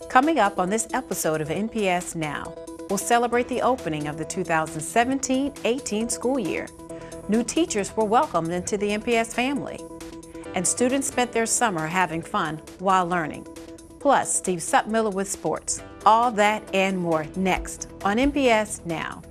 Coming up on this episode of NPS Now, we'll celebrate the opening of the 2017-18 school year. New teachers were welcomed into the NPS family, and students spent their summer having fun while learning. Plus, Steve Sutmiller with sports. All that and more next on NPS Now.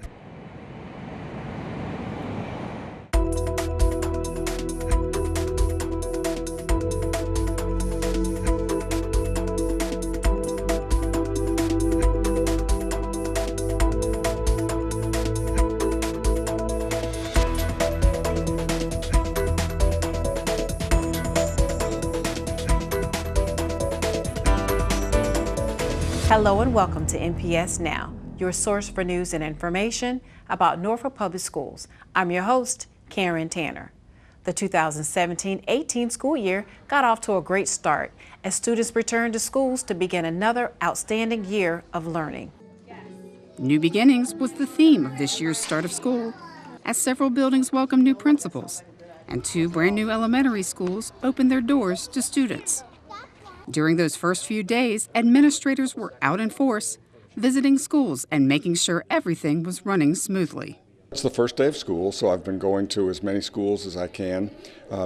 Hello and welcome to NPS Now, your source for news and information about Norfolk Public Schools. I'm your host, Karen Tanner. The 2017-18 school year got off to a great start as students returned to schools to begin another outstanding year of learning. New beginnings was the theme of this year's start of school, as several buildings welcomed new principals, and 2 brand new elementary schools opened their doors to students. During those first few days, administrators were out in force, visiting schools and making sure everything was running smoothly. It's the first day of school, so I've been going to as many schools as I can,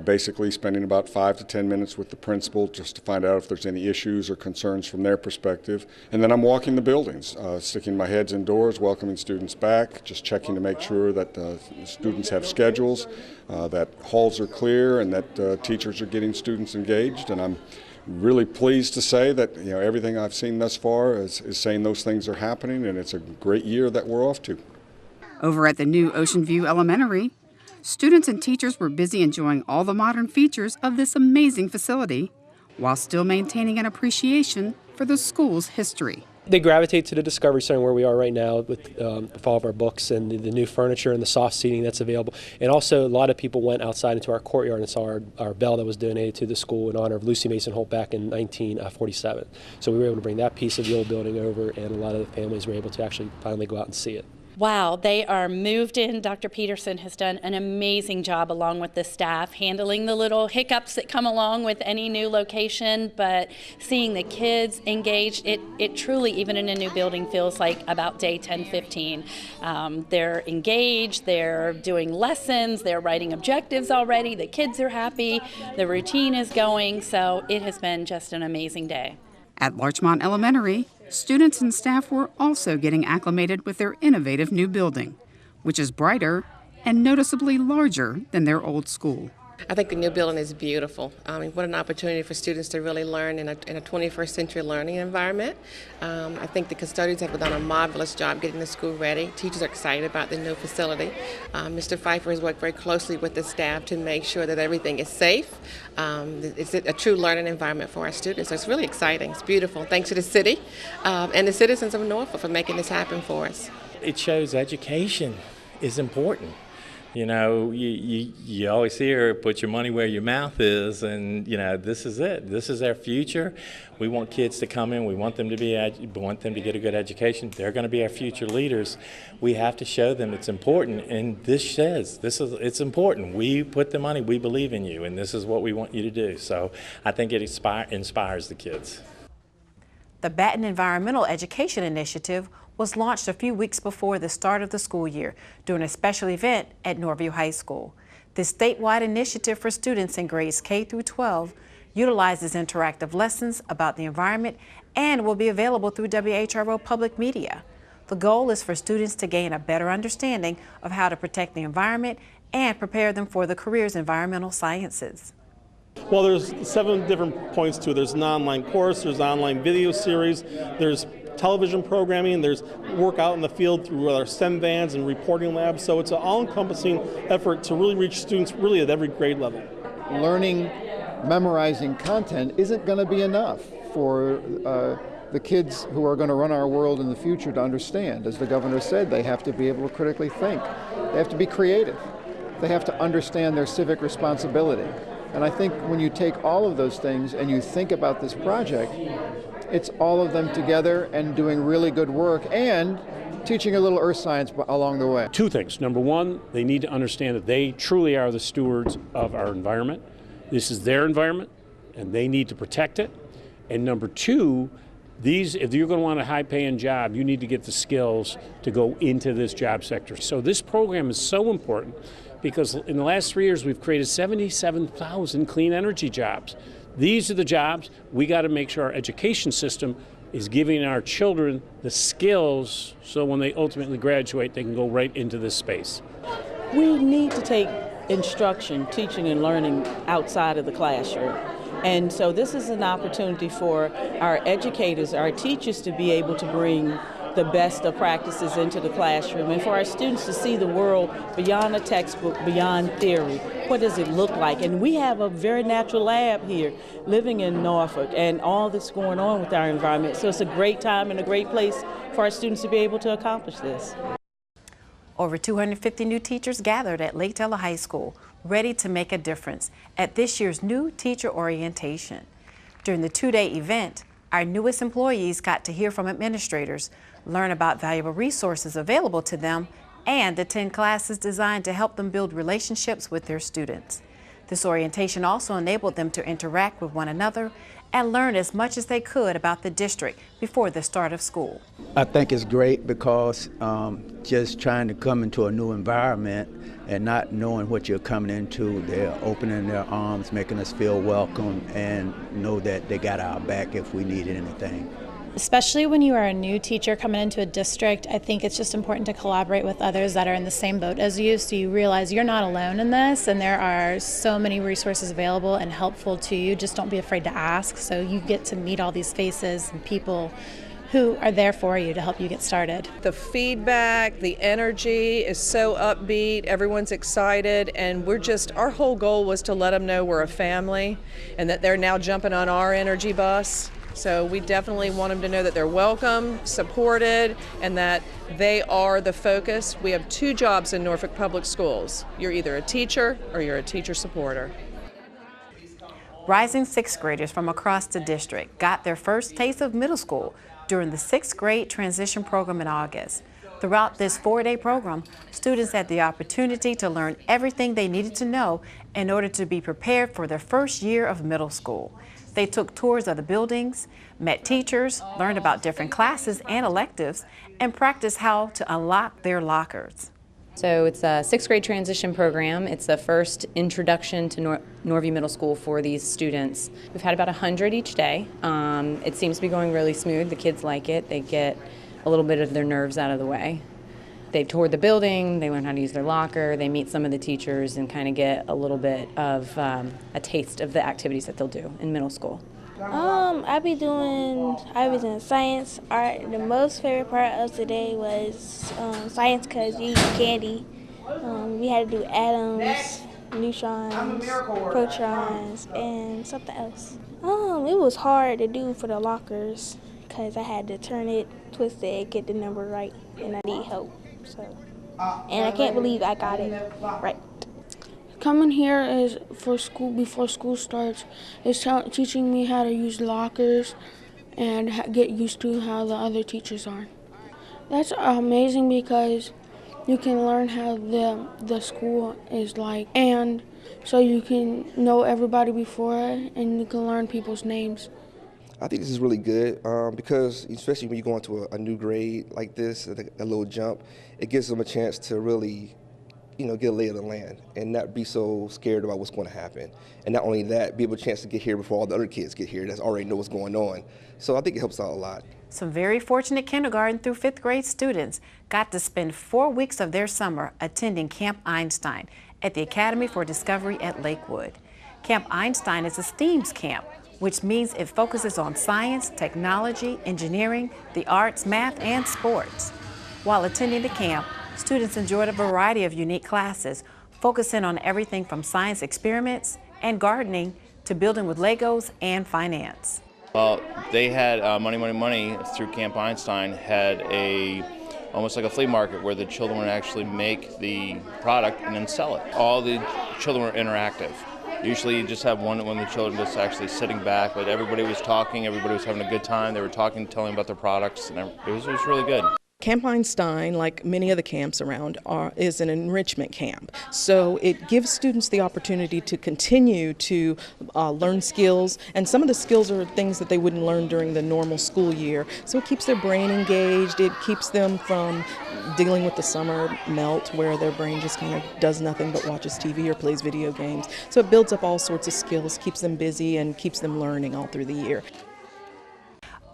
basically spending about 5 to 10 minutes with the principal just to find out if there's any issues or concerns from their perspective. And then I'm walking the buildings, sticking my heads indoors, welcoming students back, just checking to make sure that students have schedules, that halls are clear, and that teachers are getting students engaged. And I'm really pleased to say that everything I've seen thus far is saying those things are happening, and it's a great year that we're off to. Over at the new Ocean View Elementary, students and teachers were busy enjoying all the modern features of this amazing facility while still maintaining an appreciation for the school's history. They gravitate to the Discovery Center where we are right now with all of our books and the new furniture and the soft seating that's available. And also a lot of people went outside into our courtyard and saw our bell that was donated to the school in honor of Lucy Mason Holt back in 1947. So we were able to bring that piece of the old building over, and a lot of the families were able to actually finally go out and see it. Wow, they are moved in. Dr. Peterson has done an amazing job along with the staff, handling the little hiccups that come along with any new location, but seeing the kids engaged, it truly, even in a new building, feels like about day 10, 15. They're engaged, they're doing lessons, they're writing objectives already, the kids are happy, the routine is going, so it has been just an amazing day. At Larchmont Elementary, students and staff were also getting acclimated with their innovative new building, which is brighter and noticeably larger than their old school. I think the new building is beautiful. What an opportunity for students to really learn in a 21st century learning environment. I think the custodians have done a marvelous job getting the school ready. Teachers are excited about the new facility. Mr. Pfeiffer has worked very closely with the staff to make sure that everything is safe. It's a true learning environment for our students. So it's really exciting. It's beautiful. Thanks to the city and the citizens of Norfolk for making this happen for us. It shows education is important. You always hear, put your money where your mouth is, and this is it. This is our future. We want kids to come in. We want them to get a good education. They're going to be our future leaders. We have to show them it's important, and this says it's important. We put the money. We believe in you, and this is what we want you to do. So I think it inspires the kids. The Baton Environmental Education Initiative was launched a few weeks before the start of the school year during a special event at Norview High School. This statewide initiative for students in grades K through 12 utilizes interactive lessons about the environment and will be available through WHRO Public Media. The goal is for students to gain a better understanding of how to protect the environment and prepare them for the careers in environmental sciences. Well, there's 7 different points to it. There's an online course, there's an online video series, there's television programming, there's work out in the field through our STEM vans and reporting labs. So it's an all-encompassing effort to really reach students really at every grade level. Learning, memorizing content isn't going to be enough for the kids who are going to run our world in the future to understand. As the governor said, they have to be able to critically think. They have to be creative. They have to understand their civic responsibility. And I think when you take all of those things and you think about this project, it's all of them together and doing really good work and teaching a little earth science along the way. 2 things. Number 1, they need to understand that they truly are the stewards of our environment. This is their environment and they need to protect it. And number 2, If you're going to want a high-paying job, you need to get the skills to go into this job sector. So this program is so important because in the last 3 years, we've created 77,000 clean energy jobs. These are the jobs. We got to make sure our education system is giving our children the skills so when they ultimately graduate, they can go right into this space. We need to take instruction, teaching and learning outside of the classroom. And so this is an opportunity for our educators, our teachers to be able to bring the best of practices into the classroom and for our students to see the world beyond a textbook, beyond theory. What does it look like? And we have a very natural lab here living in Norfolk and all that's going on with our environment. So it's a great time and a great place for our students to be able to accomplish this. Over 250 new teachers gathered at Lake Taylor High School, ready to make a difference at this year's new teacher orientation. During the two-day event, our newest employees got to hear from administrators, learn about valuable resources available to them, and attend classes designed to help them build relationships with their students. This orientation also enabled them to interact with one another and learn as much as they could about the district before the start of school. I think it's great because just trying to come into a new environment and not knowing what you're coming into, they're opening their arms, making us feel welcome and know that they got our back if we needed anything. Especially when you are a new teacher coming into a district, I think it's just important to collaborate with others that are in the same boat as you, so you realize you're not alone in this and there are so many resources available and helpful to you. Just don't be afraid to ask, so you get to meet all these faces and people who are there for you to help you get started. The feedback, the energy is so upbeat, everyone's excited, and our whole goal was to let them know we're a family and that they're now jumping on our energy bus. So we definitely want them to know that they're welcome, supported, and that they are the focus. We have 2 jobs in Norfolk Public Schools. You're either a teacher or you're a teacher supporter. Rising 6th graders from across the district got their first taste of middle school during the 6th grade transition program in August. Throughout this 4-day program, students had the opportunity to learn everything they needed to know in order to be prepared for their first year of middle school. They took tours of the buildings, met teachers, learned about different classes and electives, and practiced how to unlock their lockers. So it's a 6th grade transition program. It's the first introduction to Norview Middle School for these students. We've had about 100 each day. It seems to be going really smooth. The kids like it. They get a little bit of their nerves out of the way. They've toured the building, they learn how to use their locker, they meet some of the teachers and kind of get a little bit of a taste of the activities that they'll do in middle school. I be doing science, art. The most favorite part of today was science because you eat candy. We had to do atoms, neutrons, protons, and something else. It was hard to do for the lockers because I had to turn it, twist it, get the number right, and I need help. And I can't believe I got it right. Coming here is for school before school starts is teaching me how to use lockers and get used to how the other teachers are. That's amazing because you can learn how the school is like, and so you can know everybody before and you can learn people's names. I think this is really good because especially when you go into a new grade like this, a little jump, it gives them a chance to really, get a lay of the land and not be so scared about what's going to happen. And not only that, be able to chance to get here before all the other kids get here that already know what's going on. So I think it helps out a lot. Some very fortunate kindergarten through 5th grade students got to spend 4 weeks of their summer attending Camp Einstein at the Academy for Discovery at Lakewood. Camp Einstein is a STEAMS camp, which means it focuses on science, technology, engineering, the arts, math, and sports. While attending the camp, students enjoyed a variety of unique classes, focusing on everything from science experiments and gardening to building with Legos and finance. Well, they had Money, Money, Money through Camp Einstein had almost like a flea market where the children would actually make the product and then sell it. All the children were interactive. Usually you just have one of the children just actually sitting back, but everybody was talking, everybody was having a good time. They were talking, telling about their products, and it was really good. Camp Einstein, like many other camps around, is an enrichment camp. So it gives students the opportunity to continue to learn skills, and some of the skills are things that they wouldn't learn during the normal school year. So it keeps their brain engaged, it keeps them from dealing with the summer melt where their brain just kind of does nothing but watches TV or plays video games. So it builds up all sorts of skills, keeps them busy, and keeps them learning all through the year.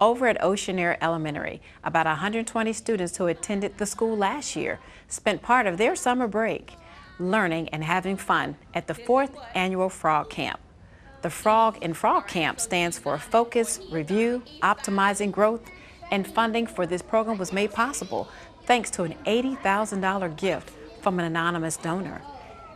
Over at Oceanair Elementary, about 120 students who attended the school last year spent part of their summer break learning and having fun at the 4th annual Frog Camp. The Frog in Frog Camp stands for Focus, Review, Optimizing Growth, and funding for this program was made possible thanks to an $80,000 gift from an anonymous donor.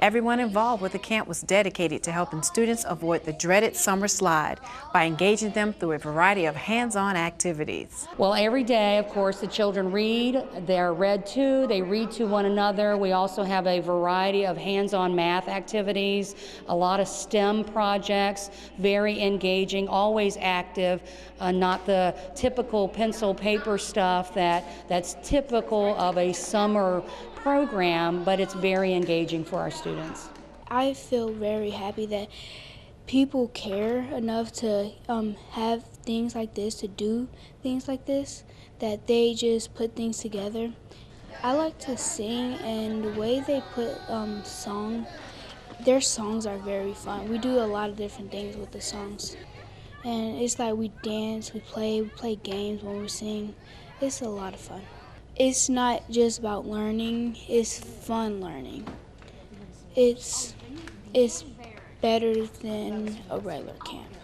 Everyone involved with the camp was dedicated to helping students avoid the dreaded summer slide by engaging them through a variety of hands-on activities. Well, every day, of course, the children read. They're read to. They read to one another. We also have a variety of hands-on math activities, a lot of STEM projects, very engaging, always active, not the typical pencil paper stuff that's typical of a summer program, but it's very engaging for our students. I feel very happy that people care enough to have things like this, to do things like this, that they just put things together. I like to sing, and the way they put their songs are very fun. We do a lot of different things with the songs. And it's like we dance, we play games when we sing. It's a lot of fun. It's not just about learning, it's fun learning. It's better than a regular camp.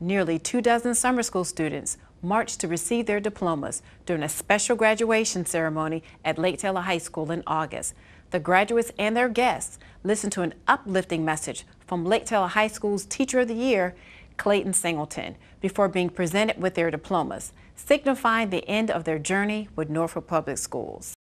Nearly 24 summer school students marched to receive their diplomas during a special graduation ceremony at Lake Taylor High School in August. The graduates and their guests listened to an uplifting message from Lake Taylor High School's Teacher of the Year, Clayton Singleton, before being presented with their diplomas, signifying the end of their journey with Norfolk Public Schools.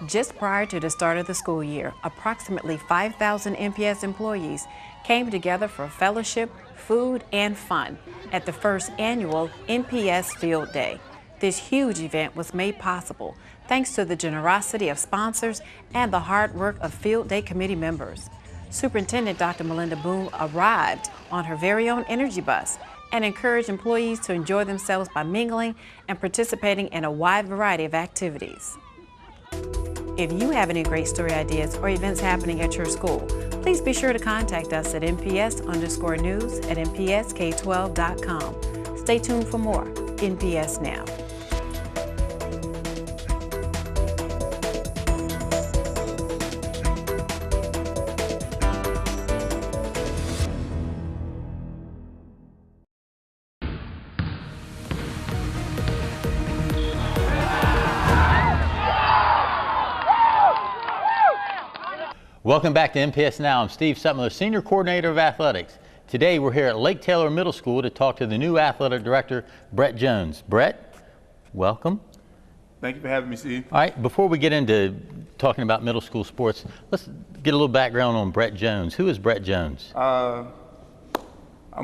Just prior to the start of the school year, approximately 5,000 NPS employees came together for fellowship, food, and fun at the first annual NPS Field Day. This huge event was made possible thanks to the generosity of sponsors and the hard work of Field Day committee members. Superintendent Dr. Melinda Boone arrived on her very own energy bus and encouraged employees to enjoy themselves by mingling and participating in a wide variety of activities. If you have any great story ideas or events happening at your school, please be sure to contact us at nps_news@npsk12.com. Stay tuned for more NPS Now. Welcome back to NPS Now. I'm Steve Sutmiller, Senior Coordinator of Athletics. Today we're here at Lake Taylor Middle School to talk to the new Athletic Director, Brett Jones. Brett, welcome. Thank you for having me, Steve. All right, before we get into talking about middle school sports, let's get a little background on Brett Jones. Who is Brett Jones? I'm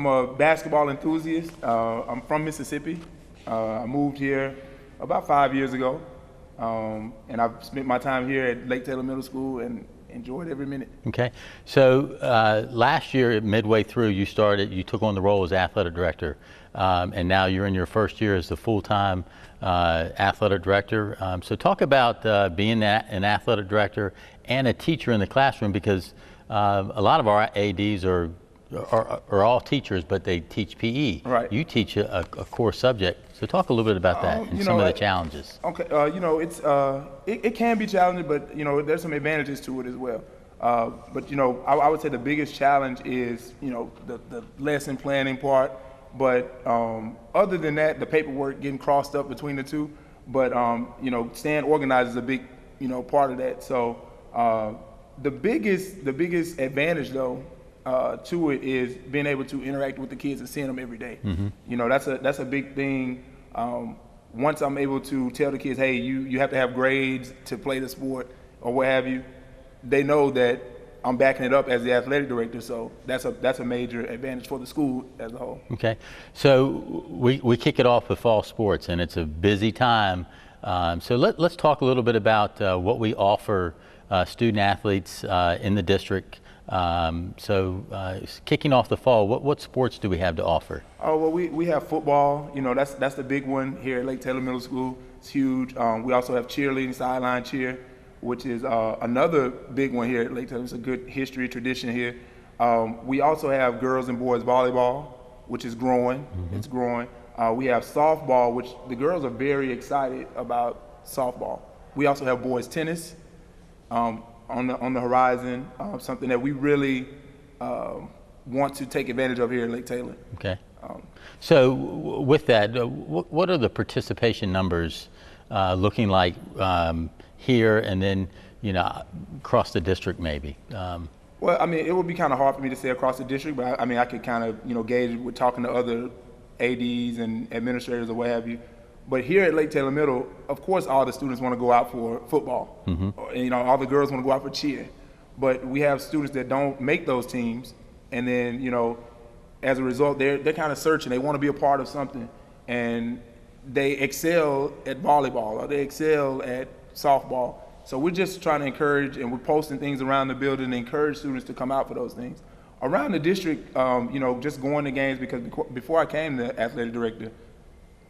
a basketball enthusiast. I'm from Mississippi. I moved here about 5 years ago, and I've spent my time here at Lake Taylor Middle School and enjoyed every minute. Okay, so last year, midway through, you took on the role as athletic director, and now you're in your first year as the full-time athletic director. So talk about being an athletic director and a teacher in the classroom, because a lot of our ADs are all teachers, but they teach PE. Right. You teach a core subject. So talk a little bit about that and some of the challenges. Okay, it can be challenging, but there's some advantages to it as well. But I would say the biggest challenge is the lesson planning part. But other than that, the paperwork getting crossed up between the two. But staying organized is a big part of that. So the biggest advantage though to it is being able to interact with the kids and seeing them every day. Mm-hmm. That's a big thing. Once I'm able to tell the kids, hey, you have to have grades to play the sport or what have you, they know that I'm backing it up as the athletic director. So that's a major advantage for the school as a whole. Okay, so we kick it off with fall sports, and it's a busy time So let's talk a little bit about what we offer student athletes in the district. Kicking off the fall, what sports do we have to offer? Oh, well, we have football. You know, that's the big one here at Lake Taylor Middle School. It's huge. We also have cheerleading, sideline cheer, which is another big one here at Lake Taylor. It's a good history, tradition here. We also have girls and boys volleyball, which is growing. Mm-hmm. It's growing. We have softball, which the girls are very excited about softball. We also have boys tennis on the horizon, something that we really want to take advantage of here at Lake Taylor. Okay. So with that, what are the participation numbers looking like here and then, across the district maybe? Well, I mean, it would be kind of hard for me to say across the district, but I could kind of, gauge it with talking to other ADs and administrators or what have you. But here at Lake Taylor Middle, of course, all the students want to go out for football. Mm-hmm. And, all the girls want to go out for cheer. But we have students that don't make those teams, and then, as a result, they're kind of searching. They want to be a part of something, and they excel at volleyball or they excel at softball. So we're just trying to encourage, and we're posting things around the building to encourage students to come out for those things. Around the district, just going to games, because before I came the athletic director,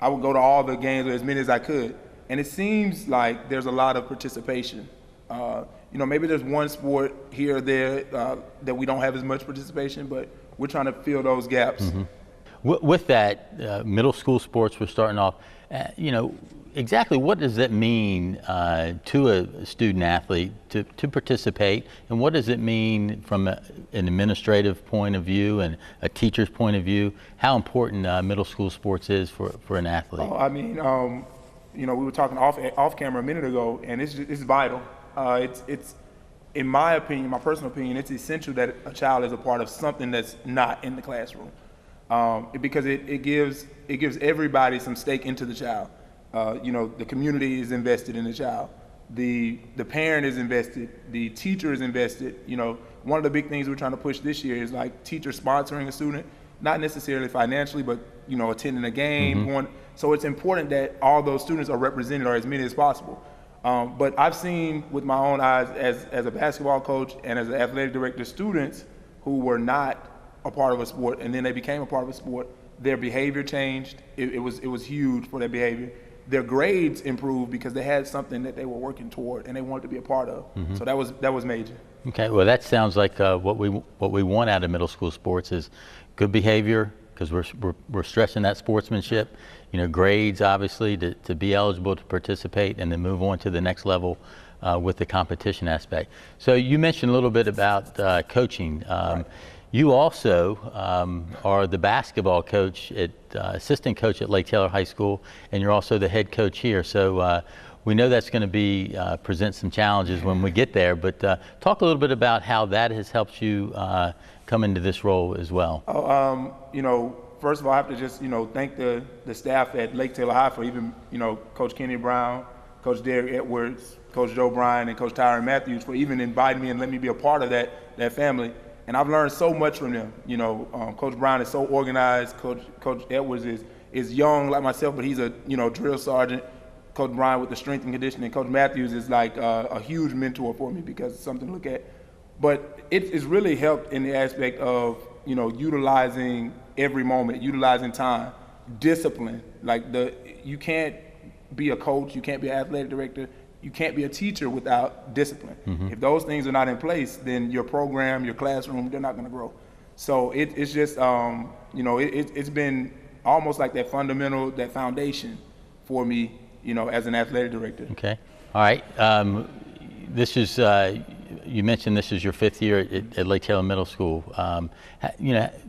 I would go to all the games, or as many as I could, and it seems like there's a lot of participation. Maybe there's one sport here or there that we don't have as much participation, but we're trying to fill those gaps. Mm-hmm. With that, middle school sports, we're starting off, exactly what does that mean to a student athlete to participate, and what does it mean from an administrative point of view and a teacher's point of view, how important middle school sports is for an athlete? We were talking off camera a minute ago, and it's vital. It's in my opinion, my personal opinion, it's essential that a child is a part of something that's not in the classroom, because it gives everybody some stake into the child. The community is invested in the child. The parent is invested. The teacher is invested. One of the big things we're trying to push this year is like teachers sponsoring a student, not necessarily financially, but attending a game. Mm-hmm. So it's important that all those students are represented, or as many as possible. But I've seen with my own eyes as a basketball coach and as an athletic director, students who were not a part of a sport and then they became a part of a sport, their behavior changed. It was huge for their behavior. Their grades improved because they had something that they were working toward and they wanted to be a part of. Mm-hmm. So that was major. Okay, well that sounds like what we want out of middle school sports is good behavior, because we're stressing that sportsmanship. Grades obviously to be eligible to participate and then move on to the next level with the competition aspect. So you mentioned a little bit about coaching. Right. You also are the basketball coach, assistant coach at Lake Taylor High School, and you're also the head coach here. So we know that's going to present some challenges when we get there, but talk a little bit about how that has helped you come into this role as well. First of all, I have to just, thank the staff at Lake Taylor High for even, Coach Kenny Brown, Coach Derek Edwards, Coach Joe Bryan, and Coach Tyron Matthews for even inviting me and letting me be a part of that family. And I've learned so much from them. Coach Brown is so organized. Coach Edwards is young like myself, but he's a drill sergeant. Coach Bryan with the strength and conditioning. Coach Matthews is like a huge mentor for me because it's something to look at. But it's really helped in the aspect of utilizing every moment, utilizing time, discipline. You can't be a coach, you can't be an athletic director, you can't be a teacher without discipline. Mm-hmm. If those things are not in place, then your program, your classroom, they're not going to grow. So it's just, it's been almost like that fundamental, that foundation for me, as an athletic director. Okay. All right. This is, you mentioned this is your 5th year at Lake Taylor Middle School.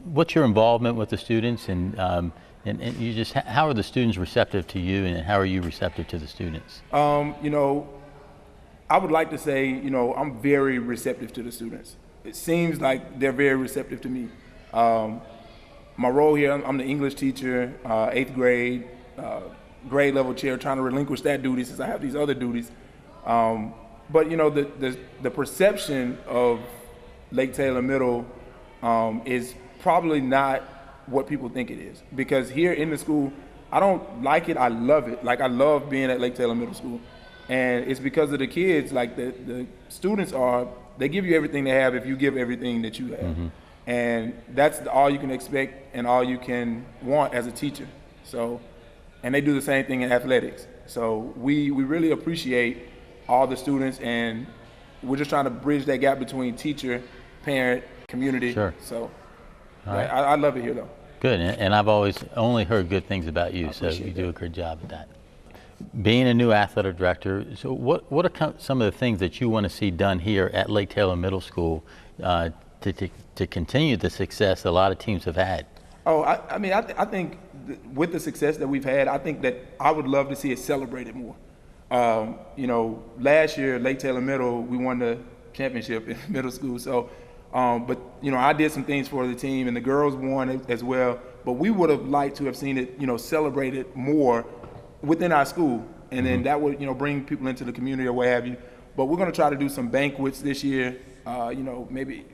What's your involvement with the students, and you just, how are the students receptive to you, and how are you receptive to the students? I would like to say, I'm very receptive to the students. It seems like they're very receptive to me. My role here, I'm the English teacher, 8th grade, grade level chair, trying to relinquish that duty since I have these other duties. But the perception of Lake Taylor Middle is probably not what people think it is, because here in the school, I don't like it, I love it. Like, I love being at Lake Taylor Middle School. And it's because of the kids, like the students they give you everything they have if you give everything that you have. Mm-hmm. And that's all you can expect and all you can want as a teacher. So, and they do the same thing in athletics. So we really appreciate all the students, and we're just trying to bridge that gap between teacher, parent, community. Sure. So right. I love it here though. Good, and I've always only heard good things about you, so you do a good job at that. Being a new athletic director, so what are some of the things that you want to see done here at Lake Taylor Middle School to continue the success a lot of teams have had? Oh, I think with the success that we've had, I think that I would love to see it celebrated more. Last year, Lake Taylor Middle, we won the championship in middle school. So, but I did some things for the team, and the girls won as well. But we would have liked to have seen it, celebrated more within our school, and then that would, bring people into the community or what have you. But we're going to try to do some banquets this year. Maybe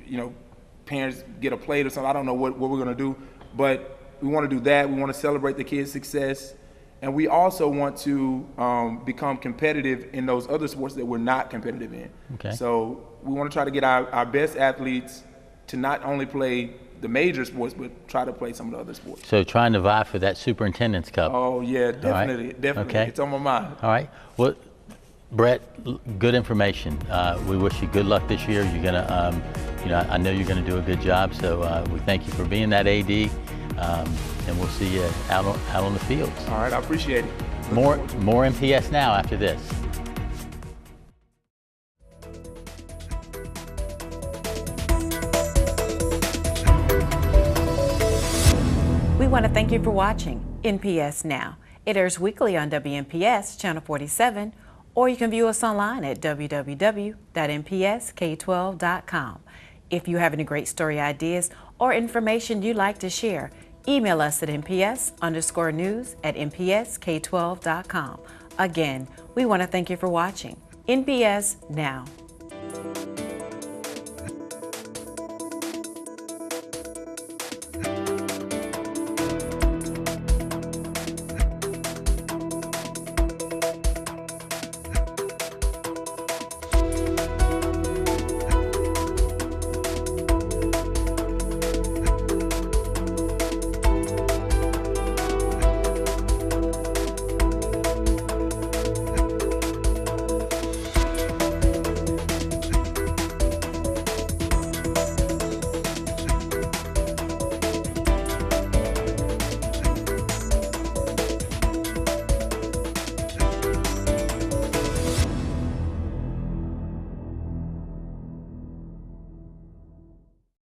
parents get a plate or something. I don't know what we're going to do, but we want to do that. We want to celebrate the kids' success. And we also want to become competitive in those other sports that we're not competitive in. Okay. So we want to try to get our best athletes to not only play the major sports, but try to play some of the other sports. So trying to vie for that Superintendent's Cup. Oh, yeah, definitely. Right. Definitely. Okay. It's on my mind. All right. Well, Brett, good information. We wish you good luck this year. You're going to, I know you're going to do a good job. So we thank you for being that AD. And we'll see you out on the fields. All right, I appreciate it. More MPS Now after this. We want to thank you for watching NPS Now. It airs weekly on WNPS Channel 47, or you can view us online at www.npsk12.com. If you have any great story ideas or information you'd like to share, email us at nps_news@npsk12.com. Again, we want to thank you for watching NPS Now.